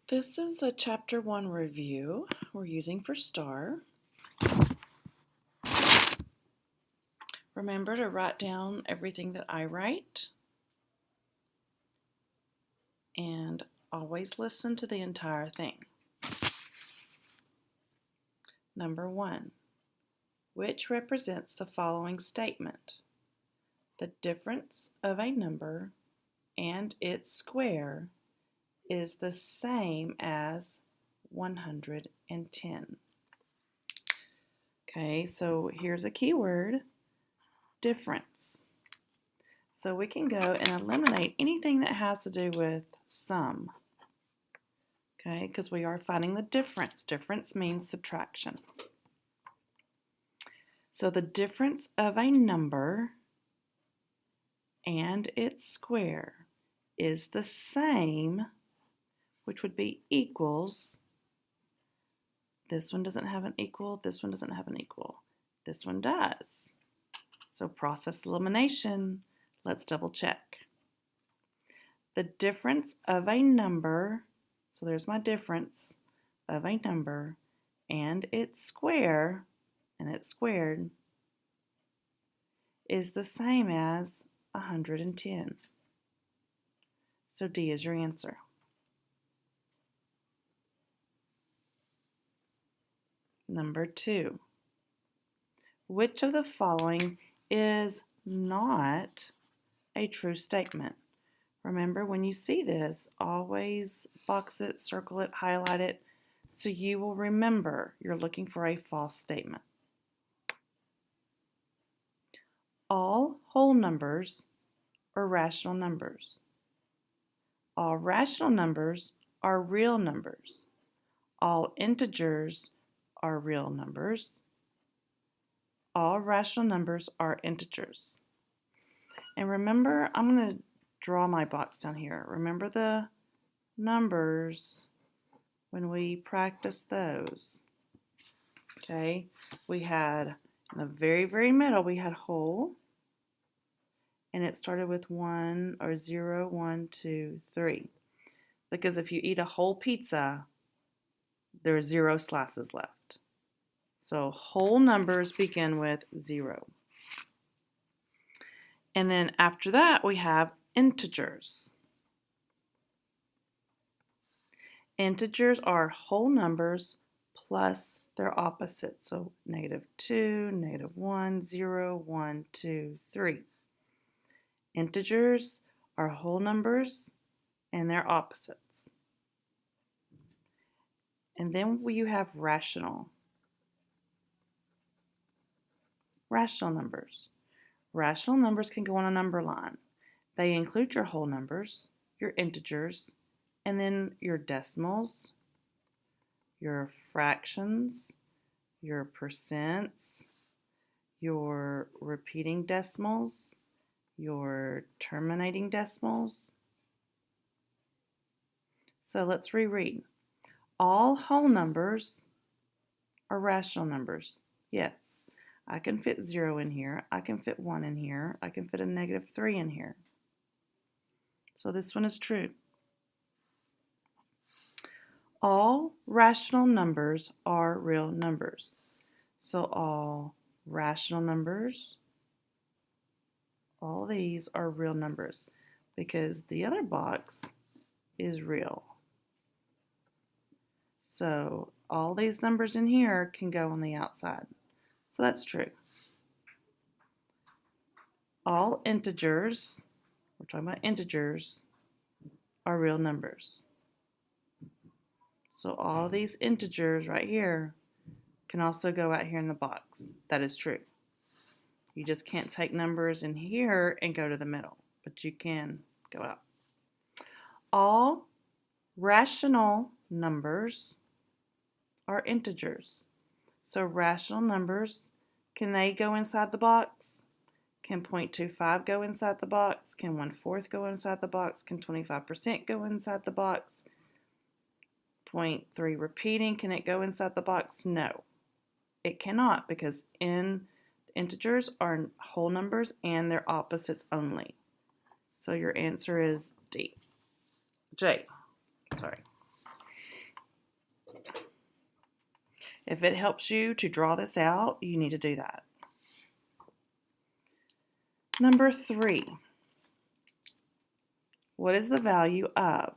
This is a Chapter 1 review we're using for STAAR. Remember to write down everything that I write and always listen to the entire thing. Number 1. Which represents the following statement? The difference of a number and its square is the same as 110. Okay, so here's a keyword, difference. So we can go and eliminate anything that has to do with sum. Okay, because we are finding the difference. Difference means subtraction. So the difference of a number and its square is the same, which would be equals. This one doesn't have an equal, this one doesn't have an equal. This one does. So process elimination, let's double check. The difference of a number, so there's my difference of a number, and its square, and it's squared, is the same as 110. So D is your answer. Number 2. Which of the following is not a true statement? Remember, when you see this, always box it, circle it, highlight it, so you will remember you're looking for a false statement. All whole numbers are rational numbers. All rational numbers are real numbers. All integers are real numbers. All rational numbers are integers. And remember, I'm going to draw my box down here. Remember the numbers when we practice those. Okay, we had in the very, very middle, we had whole. And it started with 1 or 0, 1, 2, 3. Because if you eat a whole pizza, there are 0 slices left. So whole numbers begin with 0. And then after that, we have integers. Integers are whole numbers plus their opposite. So -2, -1, 0, 1, 2, 3. Integers are whole numbers and their opposites. And then you have rational. Rational numbers. Rational numbers can go on a number line. They include your whole numbers, your integers, and then your decimals, your fractions, your percents, your repeating decimals, your terminating decimals. So let's reread. All whole numbers are rational numbers. Yes, I can fit 0 in here. I can fit 1 in here. I can fit a -3 in here. So this one is true. All rational numbers are real numbers. So all rational numbers, all these are real numbers because the other box is real. So all these numbers in here can go on the outside. So that's true. All integers, we're talking about integers, are real numbers. So all these integers right here can also go out here in the box. That is true. You just can't take numbers in here and go to the middle, but you can go out. All rational numbers are integers. So rational numbers, can they go inside the box? Can 0.25 go inside the box? Can 1/4 go inside the box? Can 25% go inside the box? 0.3 repeating, can it go inside the box? No, it cannot, because integers are whole numbers and their opposites only. So your answer is J. Sorry. If it helps you to draw this out, you need to do that. Number 3. What is the value of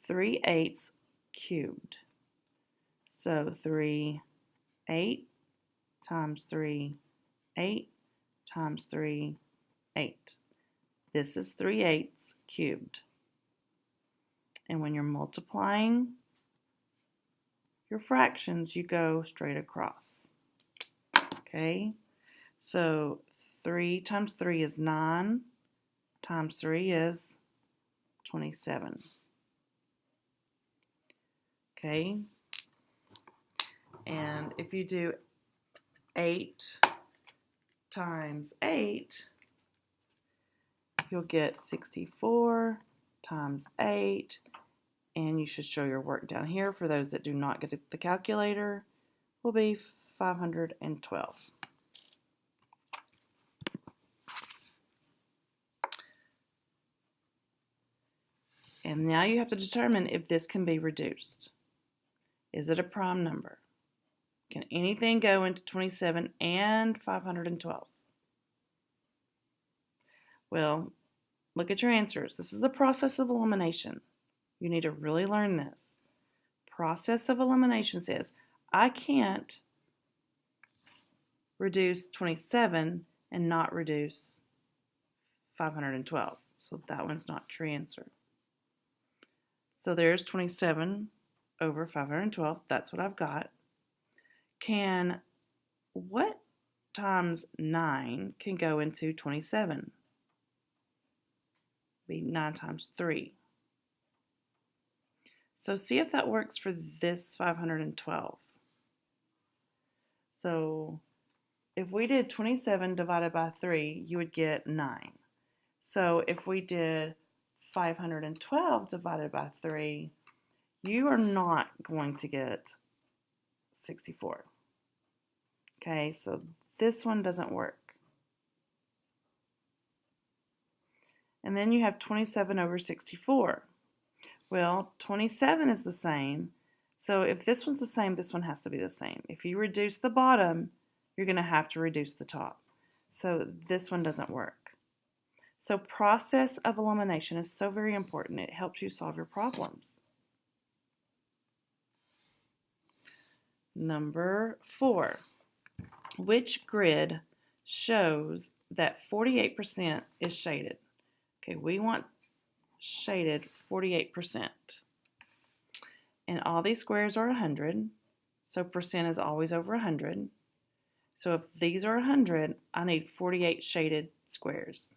3/8 cubed? So 3/8 times 3/8 times 3/8. This is 3/8 cubed. And when you're multiplying your fractions, you go straight across. Okay? So 3 times 3 is 9, times 3 is 27. Okay? And if you do 8 times 8, you'll get 64 times 8, and you should show your work down here. For those that do not get the calculator, will be 512. And now you have to determine if this can be reduced. Is it a prime number? Can anything go into 27 and 512? Well, look at your answers. This is the process of elimination. You need to really learn this. Process of elimination says, I can't reduce 27 and not reduce 512. So that one's not your answer. So there's 27 over 512. That's what I've got. What times 9 can go into 27? Be 9 times 3. So see if that works for this 512. So if we did 27 divided by 3, you would get 9. So if we did 512 divided by 3, you are not going to get 64. Okay, so this one doesn't work. And then you have 27 over 64. Well, 27 is the same, so if this one's the same, this one has to be the same. If you reduce the bottom, you're going to have to reduce the top. So this one doesn't work. So process of elimination is so very important. It helps you solve your problems. Number 4. Which grid shows that 48% is shaded? Okay, we want shaded 48%. And all these squares are 100, so percent is always over 100. So if these are 100, I need 48 shaded squares.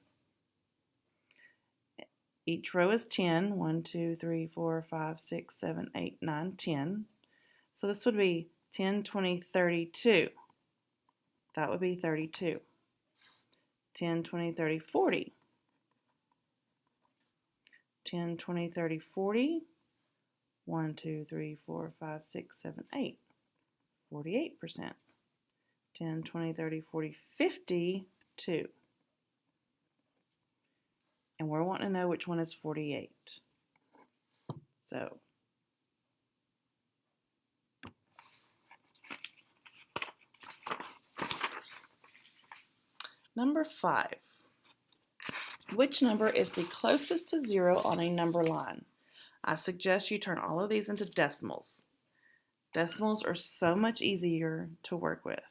Each row is 10. 1, 2, 3, 4, 5, 6, 7, 8, 9, 10. So this would be 10, 20, 32. That would be 32. 10, 20, 30, 40. 10, 20, 30, 40. 1, 2, 3, 4, 5, 6, 7, 8. 48%. 10, 20, 30, 40, 52. And we're wanting to know which one is 48. So, number 5. Which number is the closest to 0 on a number line? I suggest you turn all of these into decimals. Decimals are so much easier to work with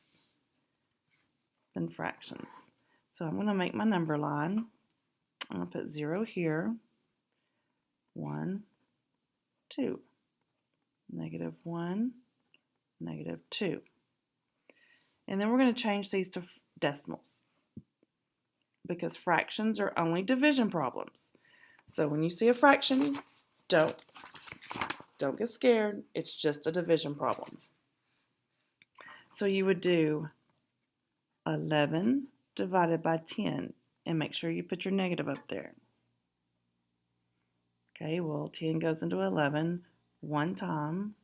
than fractions. So I'm going to make my number line. I'm going to put 0 here. 1, 2. -1, -2. And then we're going to change these to decimals, because fractions are only division problems. So when you see a fraction, don't get scared. It's just a division problem. So you would do 11 divided by 10, and make sure you put your negative up there. Okay, well, 10 goes into 11 one time,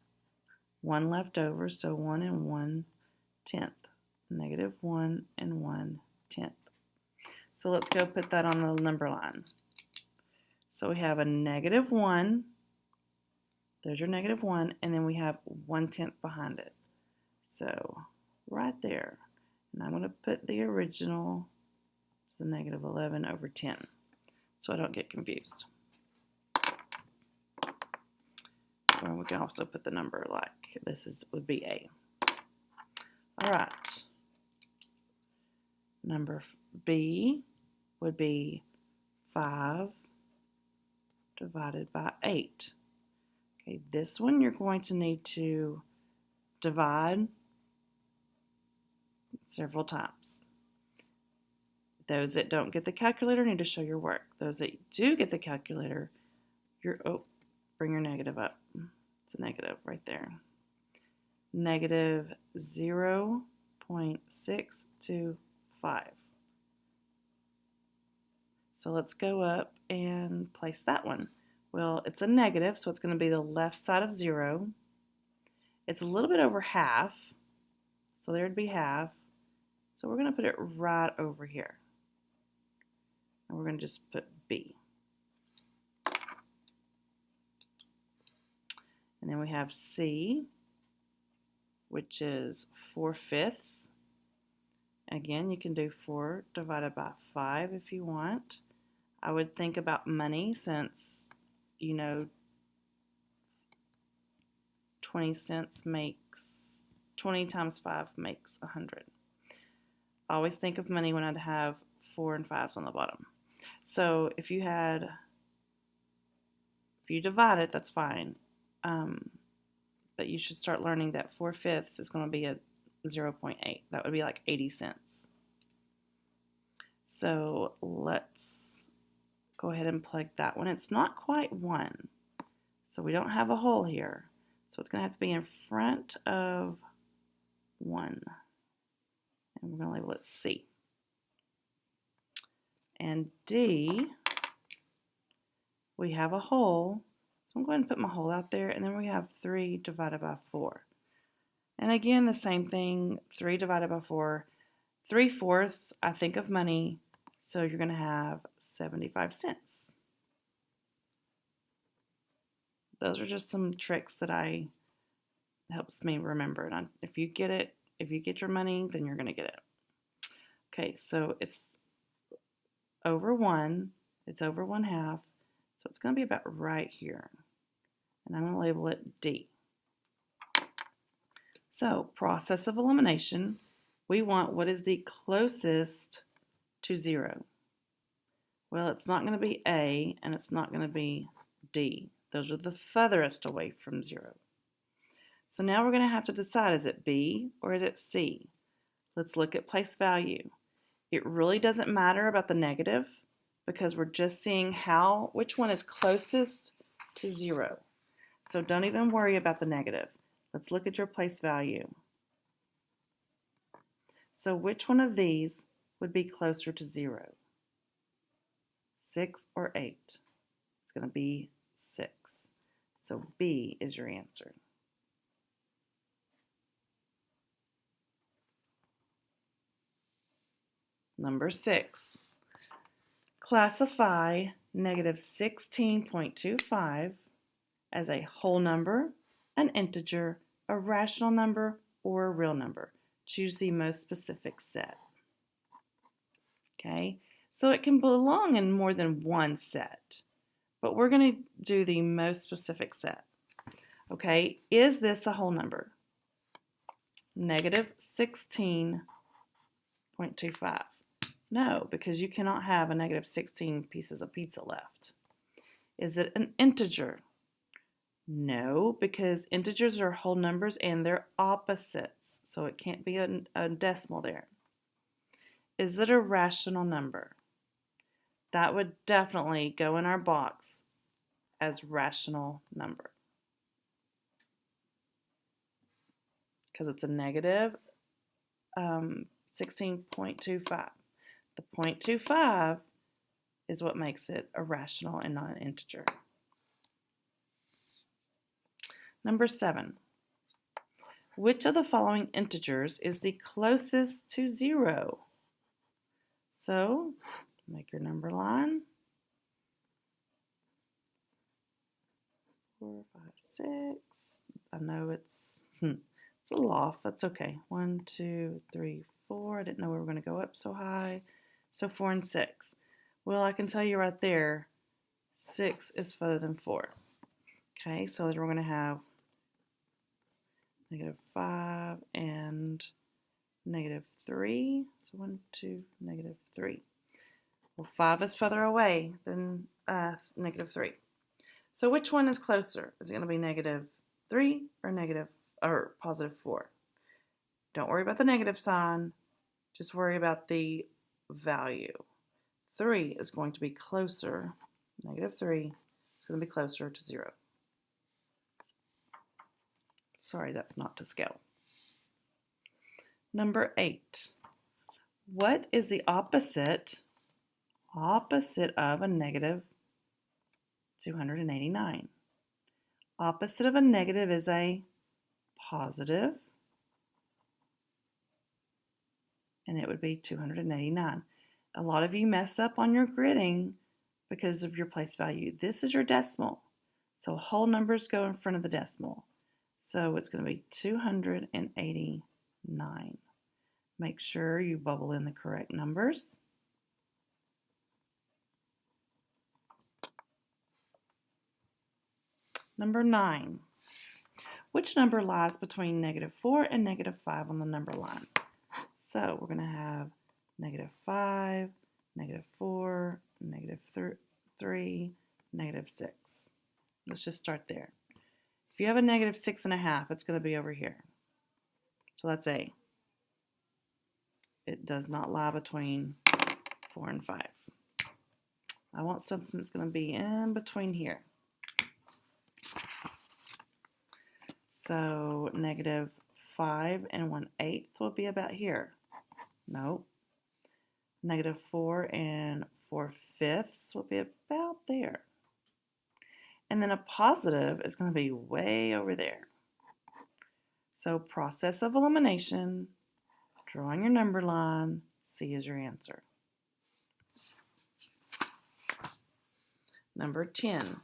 1 left over, so 1 and 1/10. -1 and 1/10. So let's go put that on the number line. So we have a -1. There's your -1, and then we have 1/10 behind it. So right there. And I'm going to put the original to the negative 11 over 10 so I don't get confused. Or we can also put the number like this would be A. All right. Number B would be 5 divided by 8. Okay, this one you're going to need to divide several times. Those that don't get the calculator need to show your work. Those that do get the calculator, bring your negative up. It's a negative right there. Negative 0.625. So let's go up and place that one. Well, it's a negative, so it's going to be the left side of 0. It's a little bit over half, so there'd be half. So we're going to put it right over here. And we're going to just put B. And then we have C, which is 4/5. Again, you can do 4 divided by 5 if you want. I would think about money since, you know, 20 times 5 makes 100. Always think of money when I'd have 4 and 5s on the bottom. So if you divide it, that's fine. But you should start learning that 4/5 is going to be a 0.8. That would be like 80 cents. So let's go ahead and plug that one. It's not quite 1. So we don't have a hole here. So it's going to have to be in front of 1. And we're going to label it C. And D, we have a hole. So I'm going to put my hole out there, and then we have 3 divided by 4. And again, the same thing, 3 divided by 4. 3/4, I think of money, so you're going to have 75 cents. Those are just some tricks that helps me remember. And if you get it, if you get your money, then you're going to get it. Okay, so it's over 1. It's over 1/2. So it's going to be about right here. And I'm going to label it D. So, process of elimination, we want what is the closest to 0. Well, it's not going to be A, and it's not going to be D. Those are the furthest away from 0. So now we're going to have to decide, is it B or is it C? Let's look at place value. It really doesn't matter about the negative because we're just seeing which one is closest to 0. So don't even worry about the negative. Let's look at your place value. So which one of these would be closer to 0? 6 or 8? It's going to be 6. So B is your answer. Number 6. Classify negative 16.25 as a whole number, an integer, a rational number, or a real number. Choose the most specific set. Okay, so it can belong in more than one set, but we're going to do the most specific set. Okay, is this a whole number? Negative 16.25. No, because you cannot have a negative 16 pieces of pizza left. Is it an integer? No, because integers are whole numbers and they're opposites, so it can't be a decimal there. Is it a rational number? That would definitely go in our box as rational number because it's a negative 16.25. The 0.25 is what makes it a rational and not an integer. Number 7. Which of the following integers is the closest to 0? So, make your number line. 4, 5, 6. I know it's It's a little off. That's okay. 1, 2, 3, 4. I didn't know we were going to go up so high. So 4 and 6. Well, I can tell you right there, 6 is further than 4. Okay, so we're going to have -5 and -3. So 1, 2, -3. Well, 5 is further away than -3. So which one is closer? Is it going to be -3 or +4? Don't worry about the negative sign. Just worry about the value. 3 is going to be closer. -3 is going to be closer to 0. Sorry, that's not to scale. Number 8. What is the opposite of a -289? Opposite of a negative is a positive, and it would be 289. A lot of you mess up on your gridding because of your place value. This is your decimal, so whole numbers go in front of the decimal. So it's going to be 289. Make sure you bubble in the correct numbers. Number 9. Which number lies between -4 and -5 on the number line? So we're going to have -5, -4, -3, -6. Let's just start there. If you have a -6.5, it's going to be over here. So that's A. It does not lie between 4 and 5. I want something that's going to be in between here. So -5 and 1/8 will be about here. Nope. -4 and 4/5 will be about there. And then a positive is going to be way over there. So process of elimination, drawing your number line, C is your answer. Number 10.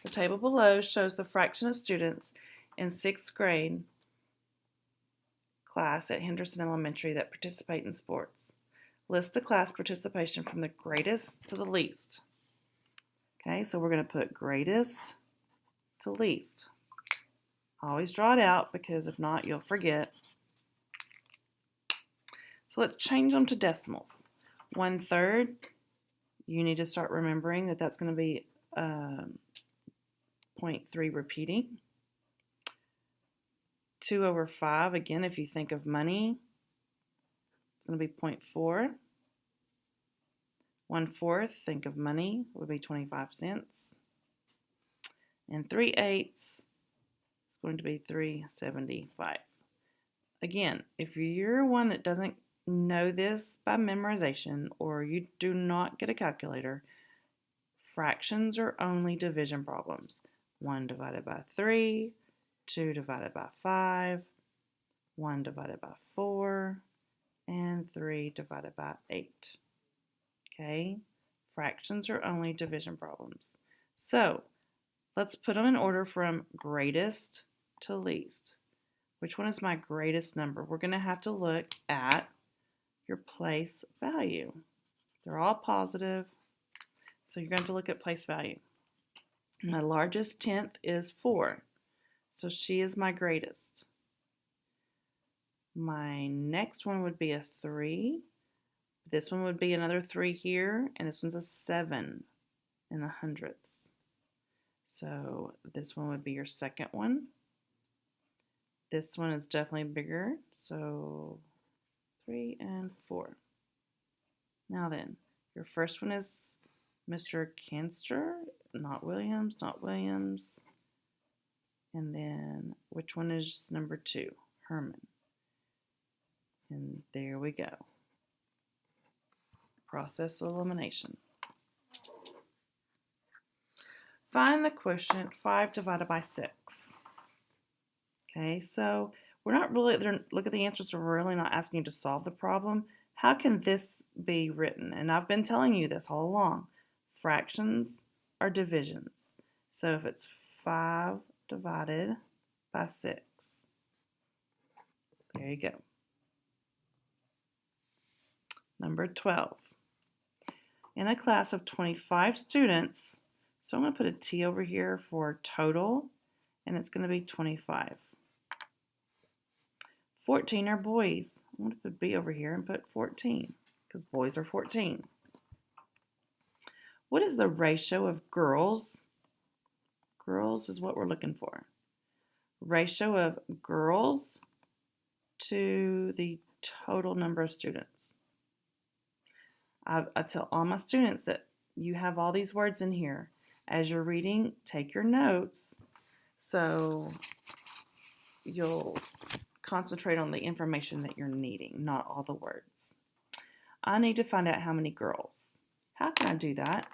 The table below shows the fraction of students in 6th grade class at Henderson Elementary that participate in sports. List the class participation from the greatest to the least. Okay, so we're going to put greatest to least. Always draw it out because if not, you'll forget. So let's change them to decimals. 1/3, you need to start remembering that that's going to be 0.3 repeating. 2/5, again, if you think of money, it's going to be 0.4. 1/4, think of money, would be 25 cents. And 3/8 is going to be 3.75. Again, if you're one that doesn't know this by memorization or you do not get a calculator, fractions are only division problems. 1 divided by 3, 2 divided by 5, 1 divided by 4, and 3 divided by 8. Okay, fractions are only division problems. So let's put them in order from greatest to least. Which one is my greatest number? We're going to have to look at your place value. They're all positive, so you're going to look at place value. My largest tenth is 4, so she is my greatest. My next one would be a 3. This one would be another 3 here, and this one's a 7 in the hundredths. So this one would be your second one. This one is definitely bigger, so 3 and 4. Now then, your first one is Mr. Canster, not Williams, not Williams. And then which one is number 2? Herman. And there we go. Process of elimination. Find the quotient 5 divided by 6. Okay, so we're not really, look at the answers, we're really not asking you to solve the problem. How can this be written? And I've been telling you this all along. Fractions are divisions. So if it's 5 divided by 6. There you go. Number 12. In a class of 25 students, so I'm going to put a T over here for total, and it's going to be 25. 14 are boys. I'm going to put B over here and put 14 because boys are 14. What is the ratio of girls? Girls is what we're looking for. Ratio of girls to the total number of students. I tell all my students that you have all these words in here. As you're reading, take your notes so you'll concentrate on the information that you're needing, not all the words. I need to find out how many girls. How can I do that?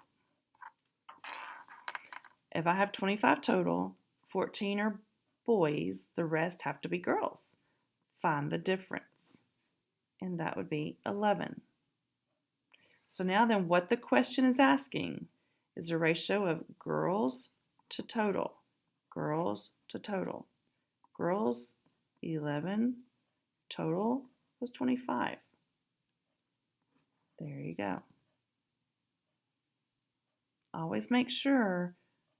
If I have 25 total, 14 are boys, the rest have to be girls. Find the difference. And that would be 11. So now then what the question is asking is the ratio of girls to total. Girls to total. Girls, 11. Total was 25. There you go. Always make sure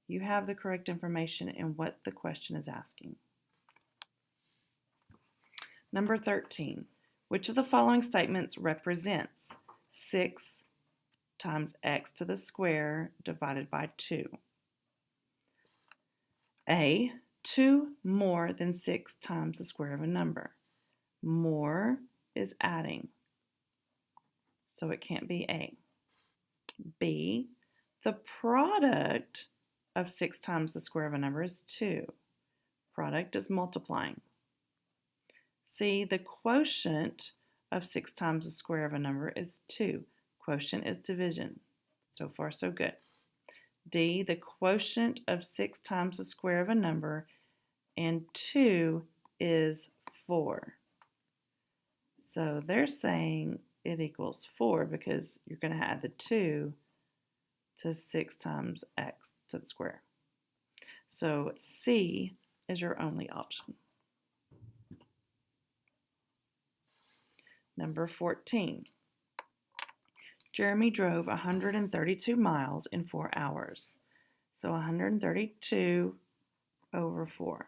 you have the correct information in what the question is asking. Number 13. Which of the following statements represents 6 times x to the square divided by 2? A, 2 more than 6 times the square of a number. More is adding, so it can't be A. B, the product of 6 times the square of a number is 2. Product is multiplying. C, the quotient of 6 times the square of a number is 2. Quotient is division. So far, so good. D, the quotient of 6 times the square of a number and 2 is 4. So they're saying it equals 4 because you're going to add the 2 to 6 times x to the square. So C is your only option. Number 14. Jeremy drove 132 miles in 4 hours. So 132 over 4.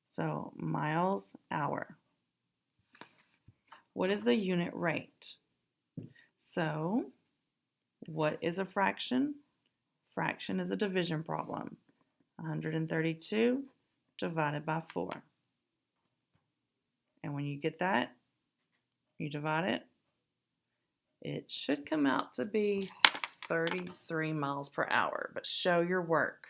So miles hour. What is the unit rate? So what is a fraction? Fraction is a division problem. 132 divided by 4. And when you get that, you divide it. It should come out to be 33 miles per hour, but show your work.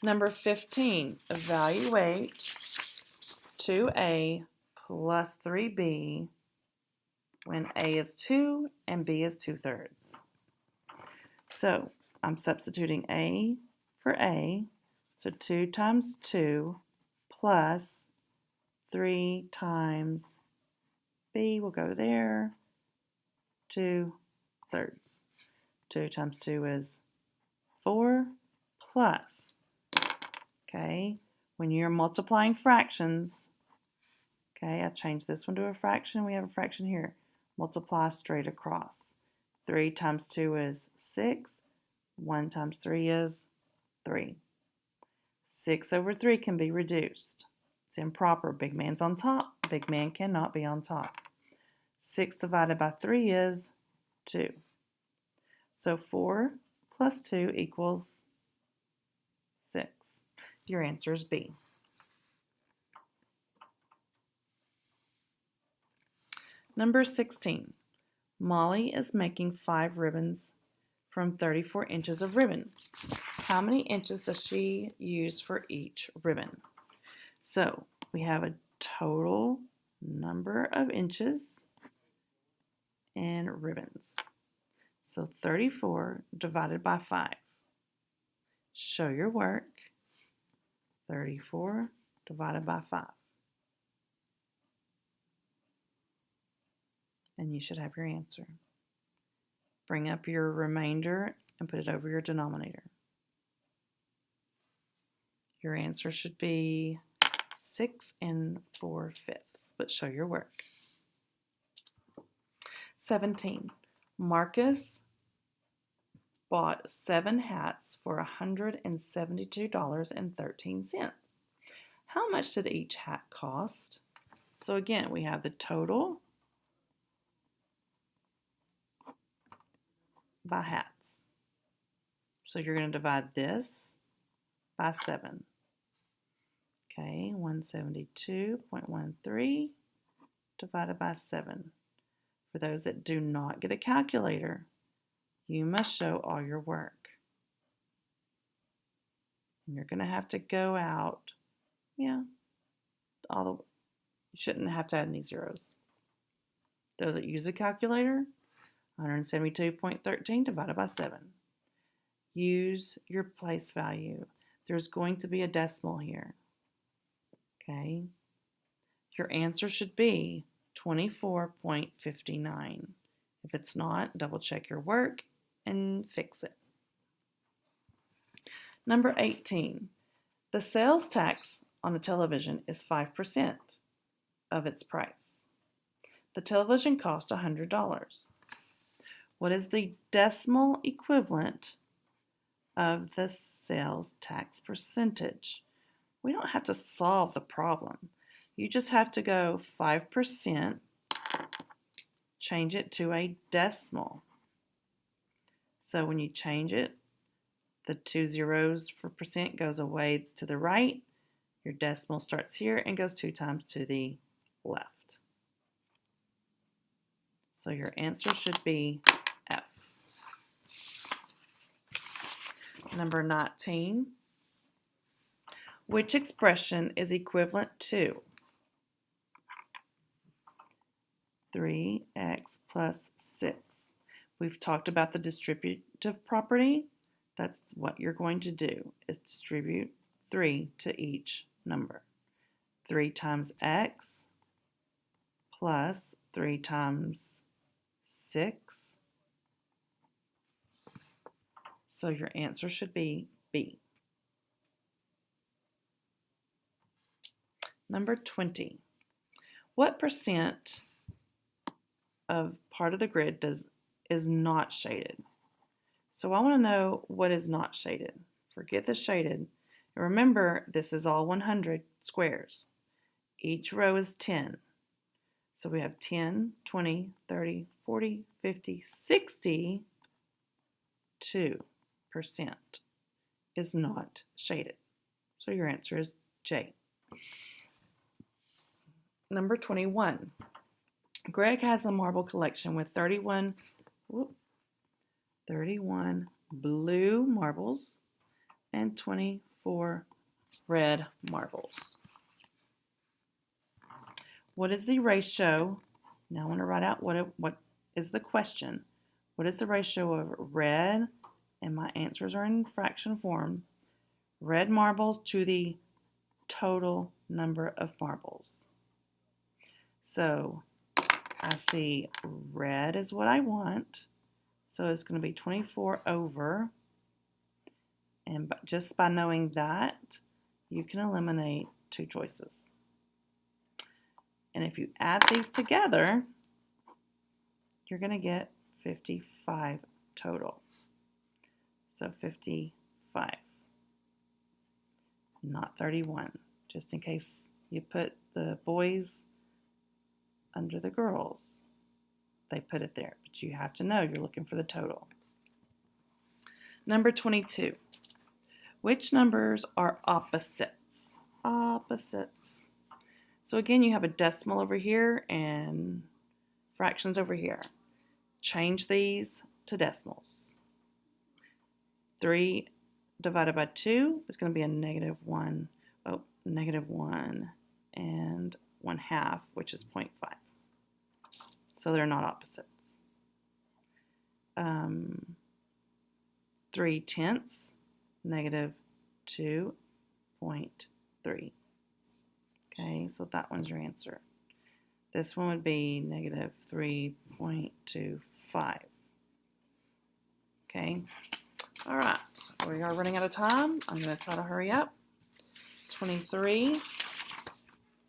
Number 15, evaluate 2a plus 3b when a is 2 and b is 2/3. So I'm substituting a for a, so 2 times 2 plus 3 times b will go there, 2/3. 2 times 2 is 4 plus. Okay, when you're multiplying fractions, okay, I changed this one to a fraction. We have a fraction here. Multiply straight across. 3 times 2 is 6. 1 times 3 is 3. 6 over 3 can be reduced. It's improper. Big man's on top. Big man cannot be on top. 6 divided by 3 is 2. So 4 plus 2 equals 6. Your answer is B. Number 16. Molly is making 5 ribbons from 34 inches of ribbon. How many inches does she use for each ribbon? So we have a total number of inches and ribbons. So 34 divided by 5. Show your work. 34 divided by 5. And you should have your answer. Bring up your remainder and put it over your denominator. Your answer should be 6 4/5, but show your work. 17. Marcus bought 7 hats for $172.13. How much did each hat cost? So again, we have the total by hats. So you're going to divide this by 7. Okay, 172.13 divided by 7. For those that do not get a calculator, you must show all your work. And you're going to have to go out, you shouldn't have to add any zeros. Those that use a calculator, 172.13 divided by 7. Use your place value. There's going to be a decimal here. Okay? Your answer should be 24.59. If it's not, double check your work and fix it. Number 18. The sales tax on the television is 5% of its price. The television cost $100. What is the decimal equivalent of the sales tax percentage? We don't have to solve the problem. You just have to go 5%, change it to a decimal. So when you change it, the 2 zeros for percent goes away to the right. Your decimal starts here and goes 2 times to the left. So your answer should be F. Number 19. Which expression is equivalent to 3x plus 6? We've talked about the distributive property. That's what you're going to do, is distribute 3 to each number. 3 times x plus 3 times 6. So your answer should be B. Number 20. What percent of part of the grid is not shaded? So I want to know what is not shaded. Forget the shaded. And remember, this is all 100 squares. Each row is 10. So we have 10, 20, 30, 40, 50, 60. 2% is not shaded. So your answer is J. Number 21. Greg has a marble collection with 31 blue marbles and 24 red marbles. What is the ratio? Now I want to write out what is the question. What is the ratio of red, and my answers are in fraction form, red marbles to the total number of marbles? So I see red is what I want. So it's going to be 24 over. And just by knowing that, you can eliminate 2 choices. And if you add these together, you're going to get 55 total. So 55, not 31, just in case you put the boys under the girls. They put it there, but you have to know you're looking for the total. Number 22. Which numbers are opposites? Opposites. So again, you have a decimal over here and fractions over here. Change these to decimals. 3 divided by 2 is going to be a negative 1 and 1/2, which is 0.5. So they're not opposites. 3/10, negative 2.3. Okay, so that one's your answer. This one would be negative 3.25. Okay. All right. We are running out of time. I'm going to try to hurry up. 23.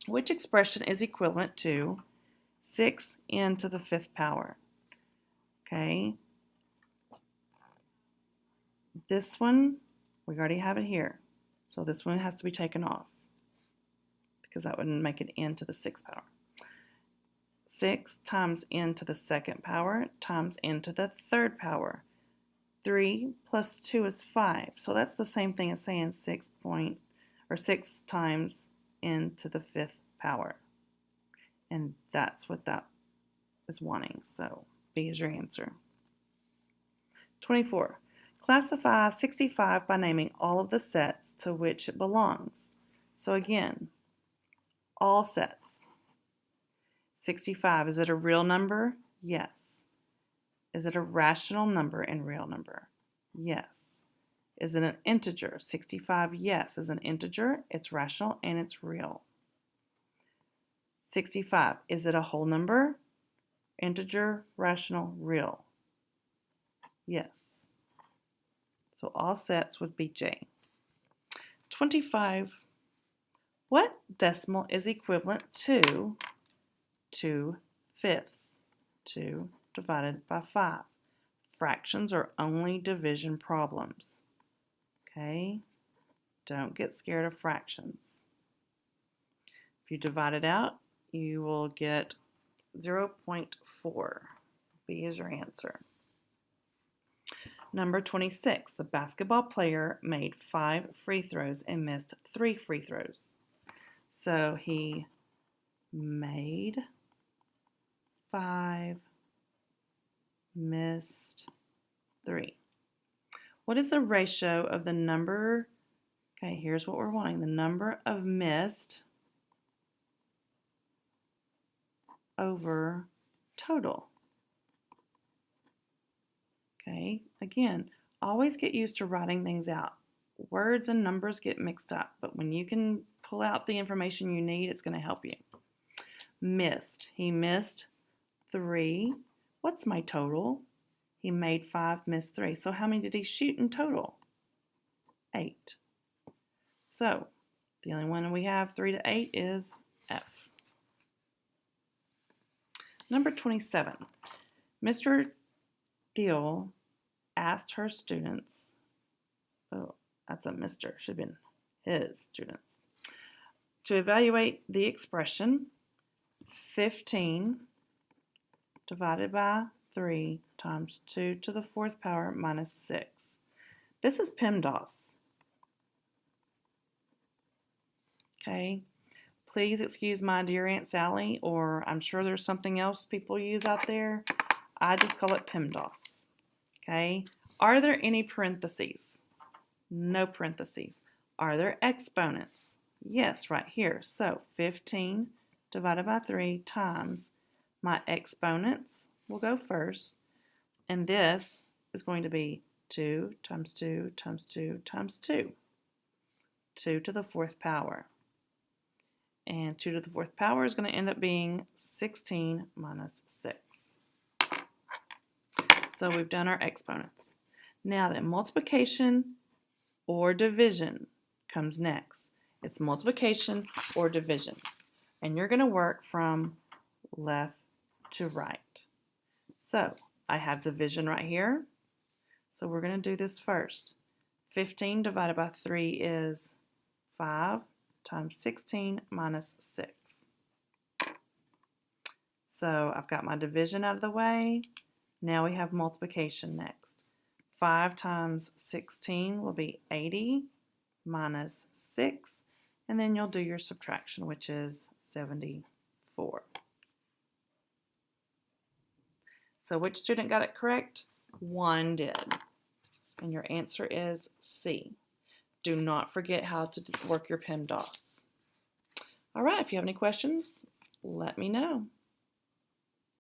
Which expression is equivalent to 6n to the 5th power? Okay. This one, we already have it here. So this one has to be taken off because that wouldn't make it n to the 6th power. 6 times n to the 2nd power times n to the 3rd power. 3 plus 2 is 5. So that's the same thing as saying 6 times n to the 5th power. And that's what that is wanting. So B is your answer. 24. Classify 65 by naming all of the sets to which it belongs. So again, all sets. 65, is it a real number? Yes. Is it a rational number and real number? Yes. Is it an integer? 65, yes, is an integer, it's rational, and it's real. 65, is it a whole number? Integer, rational, real. Yes. So all sets would be J. 25. What decimal is equivalent to 2/5? 2 divided by 5. Fractions are only division problems. Okay? Don't get scared of fractions. If you divide it out, you will get 0.4. B is your answer. Number 26, the basketball player made 5 free throws and missed 3 free throws. So he made 5, missed 3. What is the ratio of the number? Okay, here's what we're wanting. The number of missed over total. Okay, again, always get used to writing things out. Words and numbers get mixed up, but when you can pull out the information you need, it's going to help you. Missed. He missed 3. What's my total? He made 5, missed 3. So how many did he shoot in total? 8. So the only one we have 3 to 8 is F. Number 27. Mr. Deal asked her students, oh, that's a Mr., should have been his students, to evaluate the expression 15 divided by 3 times 2 to the 4th power minus 6. This is PEMDAS. Okay, please excuse my dear Aunt Sally, or I'm sure there's something else people use out there. I just call it PEMDAS. Okay, are there any parentheses? No parentheses. Are there exponents? Yes, right here. So 15 divided by 3 times my exponents will go first, and this is going to be 2 times 2 times 2 times 2. 2 to the 4th power. And 2 to the 4th power is going to end up being 16 minus 6. So we've done our exponents. Now then, multiplication or division comes next. It's multiplication or division. And you're going to work from left to right. So I have division right here. So we're going to do this first. 15 divided by 3 is 5 times 16 minus 6. So I've got my division out of the way. Now we have multiplication next. 5 times 16 will be 80 minus 6, and then you'll do your subtraction, which is 74. So which student got it correct? One did. And your answer is C. Do not forget how to work your PEMDAS. All right, if you have any questions, let me know.